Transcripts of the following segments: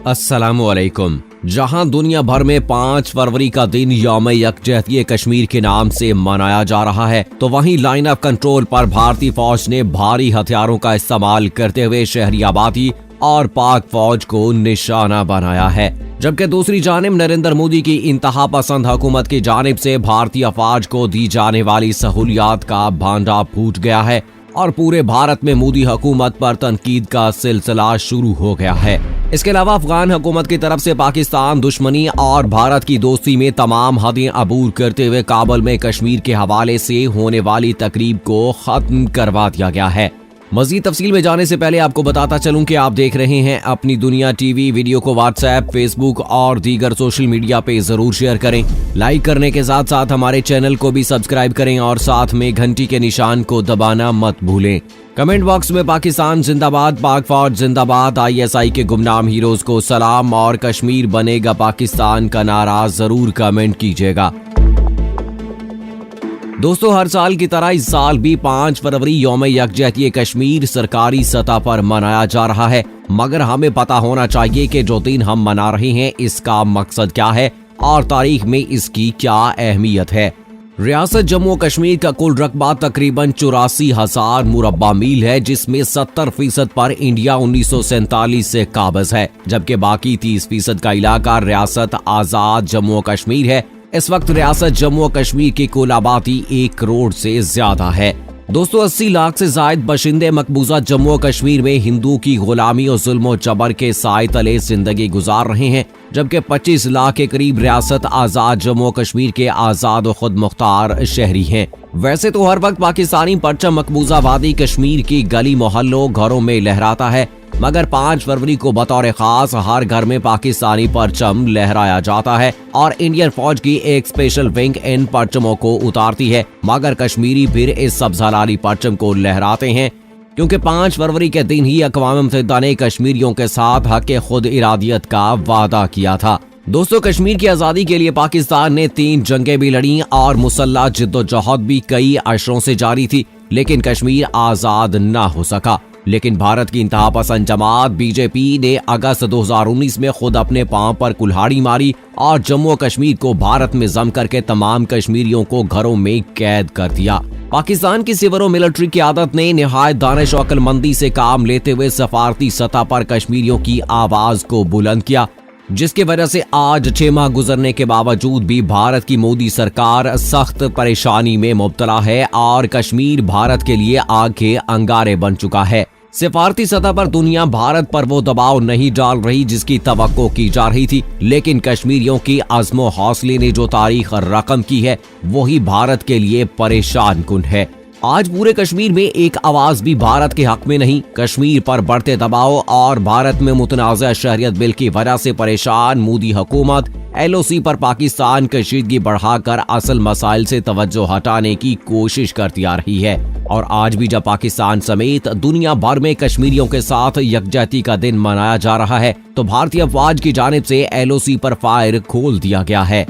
अस्सलामुअलैकुम। जहां दुनिया भर में 5 फरवरी का दिन यौम यकजहती कश्मीर के नाम से मनाया जा रहा है, तो वहीं लाइन ऑफ कंट्रोल पर भारतीय फौज ने भारी हथियारों का इस्तेमाल करते हुए शहरी आबादी और पाक फौज को निशाना बनाया है। जबकि दूसरी जानिब नरेंद्र मोदी की इंतहा पसंद हुकूमत की जानिब से भारतीय फौज को दी जाने वाली सहूलियात का भांडा फूट गया है और पूरे भारत में मोदी हुकूमत पर तनकीद का सिलसिला शुरू हो गया है। इसके अलावा अफगान हुकूमत की तरफ से पाकिस्तान दुश्मनी और भारत की दोस्ती में तमाम हदें अबूर करते हुए काबुल में कश्मीर के हवाले से होने वाली तकरीब को खत्म करवा दिया गया है। मजीद तफसील में जाने से पहले आपको बताता चलूं कि आप देख रहे हैं अपनी दुनिया टीवी। वीडियो को व्हाट्सएप, फेसबुक और दीगर सोशल मीडिया पे जरूर शेयर करें। लाइक करने के साथ साथ हमारे चैनल को भी सब्सक्राइब करें और साथ में घंटी के निशान को दबाना मत भूलें। कमेंट बॉक्स में पाकिस्तान जिंदाबाद, पाक फौज जिंदाबाद, ISI के गुमनाम हीरोज को सलाम और कश्मीर बनेगा पाकिस्तान का नारा जरूर कमेंट कीजिएगा। दोस्तों, हर साल की तरह इस साल भी 5 फरवरी यौम यकजहती कश्मीर सरकारी सतह पर मनाया जा रहा है, मगर हमें पता होना चाहिए कि जो दिन हम मना रहे हैं इसका मकसद क्या है और तारीख में इसकी क्या अहमियत है। रियासत जम्मू कश्मीर का कुल रकबा तकरीबन 84,000 मुरब्बा मील है, जिसमें 70% पर इंडिया 1947 से काबिज है, जबकि बाकी 30% का इलाका रियासत आजाद जम्मू कश्मीर है। इस वक्त रियासत जम्मू कश्मीर की कुल आबादी 1 करोड़ से ज्यादा है। दोस्तों, 80 लाख से जायद बशिंदे मकबूजा जम्मू कश्मीर में हिंदू की गुलामी और जुल्म और जबर के साए तले जिंदगी गुजार रहे हैं, जबकि 25 लाख के करीब रियासत आजाद जम्मू कश्मीर के आजाद और खुद मुख्तार शहरी हैं। वैसे तो हर वक्त पाकिस्तानी परचम मकबूजा वादी कश्मीर की गली मोहल्लों घरों में लहराता है, मगर 5 फरवरी को बतौर खास हर घर में पाकिस्तानी परचम लहराया जाता है और इंडियन फौज की एक स्पेशल विंग इन परचमों को उतारती है, मगर कश्मीरी फिर इस सब्ज़लाली परचम को लहराते हैं, क्योंकि 5 फरवरी के दिन ही अक़वाम मुत्तहिदा ने कश्मीरियों के साथ हक खुद इरादियत का वादा किया था। दोस्तों, कश्मीर की आज़ादी के लिए पाकिस्तान ने 3 जंगें भी लड़ी और मुसल्लह जिद्दोजहद भी कई अशरों से जारी थी, लेकिन कश्मीर आज़ाद ना हो सका। लेकिन भारत की इंतहा पसंद जमात BJP ने अगस्त 2019 में खुद अपने पांव पर कुल्हाड़ी मारी और जम्मू कश्मीर को भारत में जम करके तमाम कश्मीरियों को घरों में कैद कर दिया। पाकिस्तान की सिविल और मिलिट्री की आदत ने निहायत दानिश और अक्लमंदी से काम लेते हुए सफारती सतह पर कश्मीरियों की आवाज को बुलंद किया, जिसकी वजह से आज 6 माह गुजरने के बावजूद भी भारत की मोदी सरकार सख्त परेशानी में मुब्तला है और कश्मीर भारत के लिए आग के अंगारे बन चुका है। सिफारती सतह पर दुनिया भारत पर वो दबाव नहीं डाल रही जिसकी तवक्को की जा रही थी, लेकिन कश्मीरियों की अज़्म हौसले ने जो तारीख रकम की है वही भारत के लिए परेशान कुन है। आज पूरे कश्मीर में एक आवाज भी भारत के हक में नहीं। कश्मीर पर बढ़ते दबाव और भारत में मुतनाज़ा शहरियत बिल की वजह से परेशान मोदी हुकूमत LOC पर पाकिस्तान कशीदगी बढ़ाकर असल मसाइल से तवज्जो हटाने की कोशिश करती आ रही है। और आज भी जब पाकिस्तान समेत दुनिया भर में कश्मीरियों के साथ यकजहती का दिन मनाया जा रहा है, तो भारतीय फौज की जानिब से LOC पर फायर खोल दिया गया है।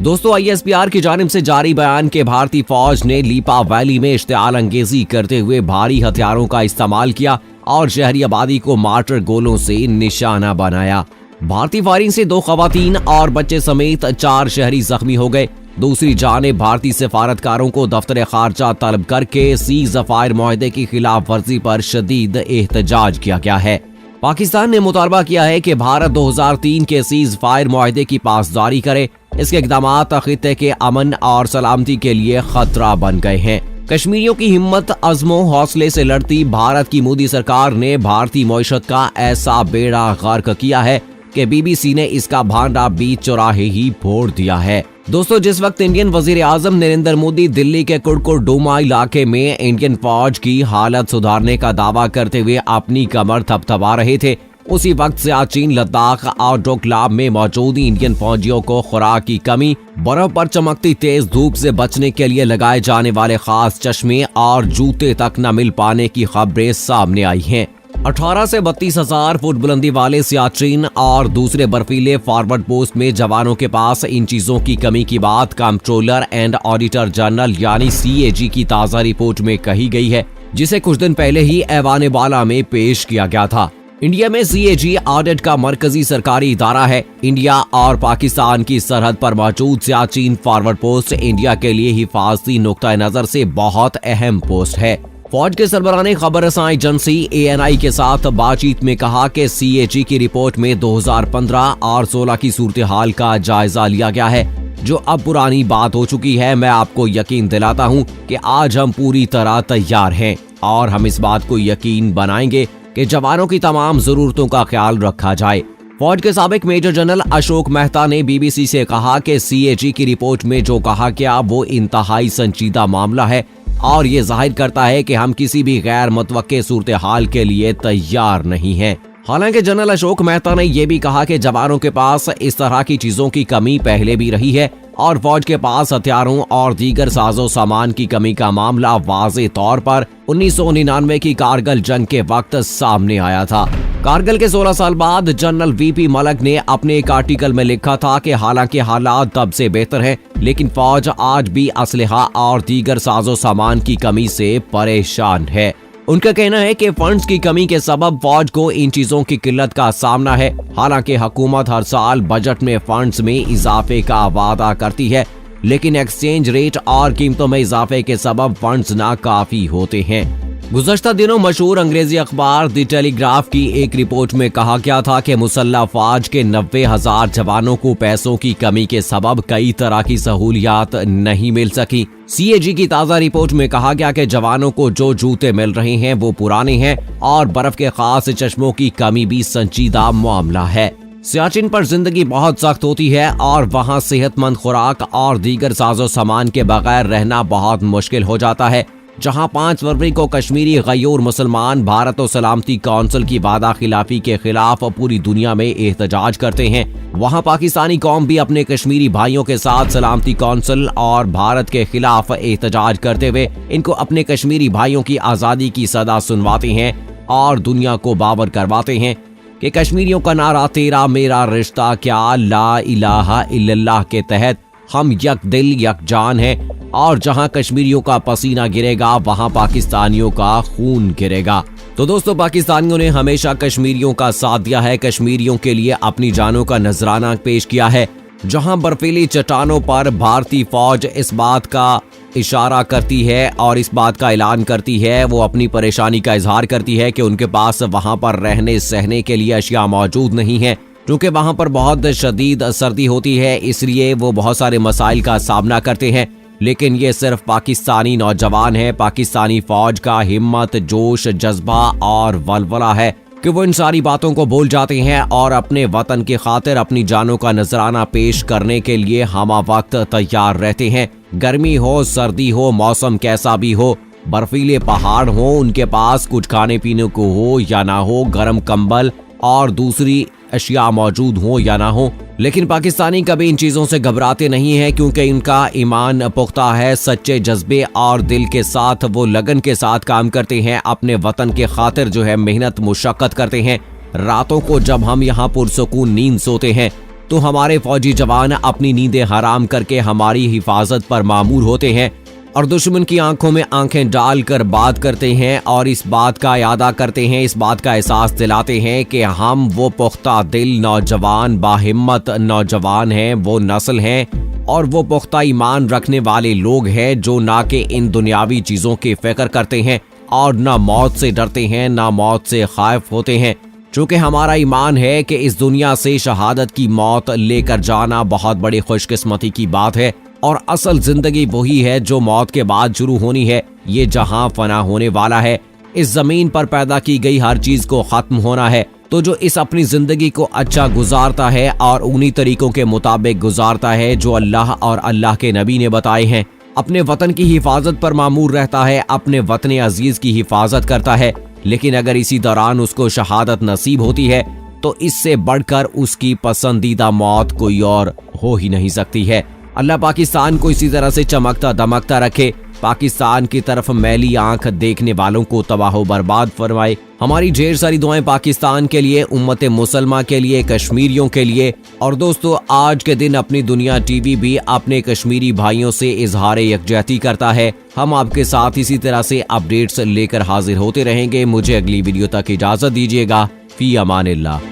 दोस्तों, ISPR की जानिब से जारी बयान के भारतीय फौज ने लीपा वैली में इश्तिआल अंगेजी करते हुए भारी हथियारों का इस्तेमाल किया और शहरी आबादी को मार्टर गोलों से निशाना बनाया। भारतीय फायरिंग से 2 खवातीन और बच्चे समेत 4 शहरी जख्मी हो गए। दूसरी जानिब भारतीय सिफारतकारों को दफ्तर खारजा तलब करके सीज फायर मुआहदे की खिलाफ वर्जी पर शदीद एहतजाज किया गया है। पाकिस्तान ने मुतालबा किया है कि भारत 2003 के सीज फायर मुआहदे की पासदारी करे। इसके इक़दामात खित्ते के अमन और सलामती के लिए खतरा बन गए हैं। कश्मीरियों की हिम्मत, अज़्मो हौसले से लड़ती भारत की मोदी सरकार ने भारतीय मईशत का ऐसा बेड़ा गर्क किया है कि BBC ने इसका भांडा बीच चौराहे ही फोड़ दिया है। दोस्तों, जिस वक्त इंडियन वजीर आजम नरेंद्र मोदी दिल्ली के कुड़कुड़डुमा इलाके में इंडियन फौज की हालत सुधारने का दावा करते हुए अपनी कमर थपथपा रहे थे, उसी वक्त सियाचिन, लद्दाख और डोकलाम में मौजूद इंडियन फौजियों को खुराक की कमी, बर्फ पर चमकती तेज धूप से बचने के लिए लगाए जाने वाले खास चश्मे और जूते तक न मिल पाने की खबरें सामने आई हैं। 18 से 32,000 फुट बुलंदी वाले सियाचिन और दूसरे बर्फीले फॉरवर्ड पोस्ट में जवानों के पास इन चीजों की कमी की बात कंट्रोलर एंड ऑडिटर जनरल यानी CAG की ताजा रिपोर्ट में कही गई है, जिसे कुछ दिन पहले ही ऐवान बाला में पेश किया गया था। इंडिया में CAG ऑडिट का मरकजी सरकारी इदारा है। इंडिया और पाकिस्तान की सरहद पर मौजूद सियाचिन फॉरवर्ड पोस्ट इंडिया के लिए हिफाजती नुक्ता नजर से बहुत अहम पोस्ट है। फौज के सरबराह ने खबर रसाई एजेंसी ANI के साथ बातचीत में कहा कि CAG की रिपोर्ट में 2015 और 16 की सूरत हाल का जायजा लिया गया है, जो अब पुरानी बात हो चुकी है। मैं आपको यकीन दिलाता हूं कि आज हम पूरी तरह तैयार हैं और हम इस बात को यकीन बनाएंगे कि जवानों की तमाम जरूरतों का ख्याल रखा जाए। फौज के साबिक मेजर जनरल अशोक मेहता ने BBC से कहा कि CAG की रिपोर्ट में जो कहा गया वो इंतहाई संजीदा मामला है और ये जाहिर करता है कि हम किसी भी गैर मुतवक्के सूरत हाल के लिए तैयार नहीं हैं। हालांकि जनरल अशोक मेहता ने यह भी कहा कि जवानों के पास इस तरह की चीजों की कमी पहले भी रही है और फौज के पास हथियारों और दीगर साजो सामान की कमी का मामला वाज़े तौर पर 1999 की कारगिल जंग के वक्त सामने आया था। कारगिल के 16 साल बाद जनरल VP मलिक ने अपने एक आर्टिकल में लिखा था कि हालांकि हालात तब से बेहतर हैं, लेकिन फौज आज भी असलहा और दीगर साजो सामान की कमी से परेशान है। उनका कहना है कि फंड्स की कमी के सबब फौज को इन चीजों की किल्लत का सामना है। हालांकि हुकूमत हर साल बजट में फंड्स में इजाफे का वादा करती है, लेकिन एक्सचेंज रेट और कीमतों में इजाफे के सबब फंड्स नाकाफी होते हैं। गुज़श्ता दिनों मशहूर अंग्रेजी अखबार द टेलीग्राफ की एक रिपोर्ट में कहा गया था कि मुसल्लह फौज के 90,000 जवानों को पैसों की कमी के सबब कई तरह की सहूलियात नहीं मिल सकी। CAG की ताज़ा रिपोर्ट में कहा गया कि जवानों को जो जूते मिल रहे हैं वो पुराने हैं और बर्फ के खास चश्मों की कमी भी संजीदा मामला है। सियाचिन पर जिंदगी बहुत सख्त होती है और वहाँ सेहतमंद खुराक और दीगर साजो सामान के बगैर रहना बहुत मुश्किल हो जाता है। जहां 5 फरवरी को कश्मीरी गयूर मुसलमान भारत और सलामती काउंसिल की वादा खिलाफी के खिलाफ पूरी दुनिया में एहतजाज करते हैं, वहां पाकिस्तानी कौम भी अपने कश्मीरी भाइयों के साथ सलामती काउंसिल और भारत के खिलाफ एहतजाज करते हुए इनको अपने कश्मीरी भाइयों की आज़ादी की सदा सुनवाते हैं और दुनिया को बावर करवाते हैं कि कश्मीरियों का नारा तेरा मेरा रिश्ता क्या ला इलाहा इल्लल्लाह के तहत हम यक दिल यक जान हैं और जहां कश्मीरियों का पसीना गिरेगा वहां पाकिस्तानियों का खून गिरेगा। तो दोस्तों, पाकिस्तानियों ने हमेशा कश्मीरियों का साथ दिया है, कश्मीरियों के लिए अपनी जानों का नजराना पेश किया है। जहां बर्फीली चट्टानों पर भारतीय फौज इस बात का इशारा करती है और इस बात का ऐलान करती है, वो अपनी परेशानी का इजहार करती है कि उनके पास वहां पर रहने सहने के लिए अशिया मौजूद नहीं है, क्योंकि वहां पर बहुत शदीद सर्दी होती है, इसलिए वो बहुत सारे मसाइल का सामना करते हैं। लेकिन ये सिर्फ पाकिस्तानी नौजवान है, पाकिस्तानी फौज का हिम्मत, जोश, जज्बा और वलवला है कि वो इन सारी बातों को भूल जाते हैं और अपने वतन की खातिर अपनी जानों का नजराना पेश करने के लिए हमा वक्त तैयार रहते हैं। गर्मी हो, सर्दी हो, मौसम कैसा भी हो, बर्फीले पहाड़ हो, उनके पास कुछ खाने पीने को हो या ना हो, गर्म कंबल और दूसरी अशिया मौजूद हो या ना हो, लेकिन पाकिस्तानी कभी इन चीजों से घबराते नहीं हैं क्योंकि इनका ईमान पुख्ता है। सच्चे जज्बे और दिल के साथ वो लगन के साथ काम करते हैं, अपने वतन के खातिर जो है मेहनत मुशक्कत करते हैं। रातों को जब हम यहाँ पुरसुकून नींद सोते हैं तो हमारे फौजी जवान अपनी नींदें हराम करके हमारी हिफाजत पर मामूर होते हैं और दुश्मन की आंखों में आंखें डालकर बात करते हैं और इस बात का यादा करते हैं, इस बात का एहसास दिलाते हैं कि हम वो पुख्ता दिल नौजवान बाहिम्मत नौजवान हैं, वो नस्ल हैं और वो पुख्ता ईमान रखने वाले लोग हैं जो ना कि इन दुनियावी चीजों की फिक्र करते हैं और ना मौत से डरते हैं, ना मौत से खौफ होते हैं। चूंकि हमारा ईमान है कि इस दुनिया से शहादत की मौत लेकर जाना बहुत बड़ी खुशकिस्मती की बात है और असल जिंदगी वही है जो मौत के बाद शुरू होनी है। ये जहां फना होने वाला है, इस जमीन पर पैदा की गई हर चीज को खत्म होना है। तो जो इस अपनी जिंदगी को अच्छा गुजारता है और उन्हीं तरीकों के मुताबिक गुजारता है जो अल्लाह और अल्लाह के नबी ने बताए हैं, अपने वतन की हिफाजत पर मामूर रहता है, अपने वतन अजीज की हिफाजत करता है, लेकिन अगर इसी दौरान उसको शहादत नसीब होती है तो इससे बढ़कर उसकी पसंदीदा मौत कोई और हो ही नहीं सकती है। अल्लाह पाकिस्तान को इसी तरह से चमकता दमकता रखे, पाकिस्तान की तरफ मैली आंख देखने वालों को तबाह बर्बाद फरमाए। हमारी ढेर सारी दुआएं पाकिस्तान के लिए, उम्मत मुसलमा के लिए, कश्मीरियों के लिए। और दोस्तों, आज के दिन अपनी दुनिया टीवी भी अपने कश्मीरी भाइयों से इजहार यकजहती करता है। हम आपके साथ इसी तरह से अपडेट्स लेकर हाजिर होते रहेंगे। मुझे अगली वीडियो तक इजाजत दीजिएगा। फी अमानिल्लाह।